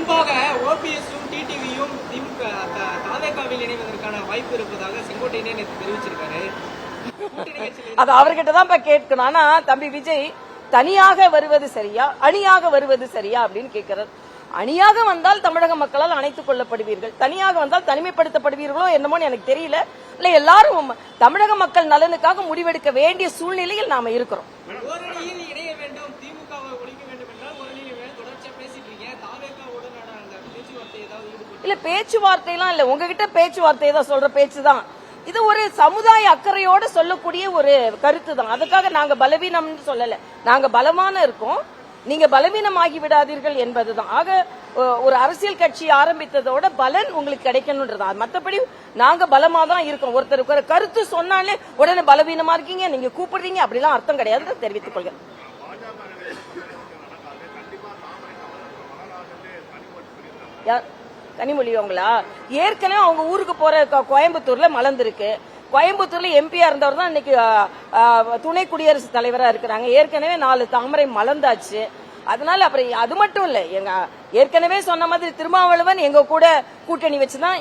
முன்பாக ஓபிஎஸும் டிடிவியும் திமுக தாவேகாவில் இணைவதற்கான வாய்ப்பு இருப்பதாக செங்கோட்டையனே நேற்று தெரிவிச்சிருக்காரு. அது அவர்கிட்ட தான் கேட்கணும். ஆனா தம்பி விஜய் தனியாக வருவது சரியா அணியாக வருவது சரியா அப்படின்னு கேட்கிறார். அணியாக வந்தால் தமிழக மக்களால் அணைத்துக் கொள்ளப்படுவீர்கள், தனியாக வந்தால் தனிமைப்படுத்தப்படுவீர்களோ என்னமோ எனக்கு தெரியல. இல்ல எல்லாரும் தமிழக மக்கள் நலனுக்காக முடிவெடுக்க வேண்டிய சூழ்நிலையில் நாம இருக்கிறோம். இல்ல பேச்சுவார்த்தையெல்லாம் இல்ல, உங்ககிட்ட பேச்சுவார்த்தை தான் சொல்ற பேச்சுதான். இது ஒரு சமுதாய அக்கறையோட சொல்லக்கூடிய ஒரு கருத்து தான். அதுக்காக நாங்க பலவீனம் சொல்லல, நாங்க பலமான இருக்கோம், நீங்க பலவீனமாகி விடாதீர்கள் என்பதுதான். ஆக ஒரு அரசியல் கட்சி ஆரம்பித்ததோட பலன் உங்களுக்கு கிடைக்கணும்ன்றதா. மற்றபடி நாங்க பலமா தான் இருக்கோம். ஒருத்தருக்கு கருத்து சொன்னாலே உடனே பலவீனமா இருக்கீங்க, நீங்க கூப்பிடுறீங்க, அப்படிலாம் அர்த்தம் கிடையாது தெரிவித்துக் கொள்கிறேன். கனிமொழிவங்களா ஏற்கனவே அவங்க ஊருக்கு போற கோயம்புத்தூர்ல மலர்ந்திருக்கு. கோயம்புத்தூர்ல எம்பியா இருந்தவர் தான் இன்னைக்கு துணை குடியரசுத் தலைவரா இருக்கிறாங்க. ஏற்கனவே 4 தாமரை மலர்ந்தாச்சு. அதனால அப்புறம் அது மட்டும் இல்ல, எங்க ஏற்கனவே சொன்ன மாதிரி திருமாவளவன் எங்க கூட கூட்டணி வச்சுதான்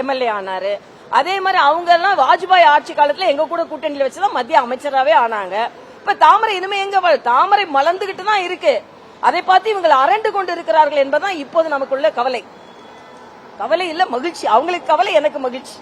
எம்எல்ஏ ஆனாரு. அதே மாதிரி அவங்க எல்லாம் வாஜ்பாய் ஆட்சி காலத்துல எங்க கூட கூட்டணியில வச்சுதான் மத்திய அமைச்சராகவே ஆனாங்க. இப்ப தாமரை இனிமே எங்க தாமரை மலர்ந்துகிட்டு தான் இருக்கு. அதை பார்த்து இவங்களை அரண்டு கொண்டு இருக்கிறார்கள் என்பதுதான் இப்போது நமக்குள்ள கவலை. கவலை இல்ல, மகிழ்ச்சி. அவங்களுக்கு கவலை, எனக்கு மகிழ்ச்சி.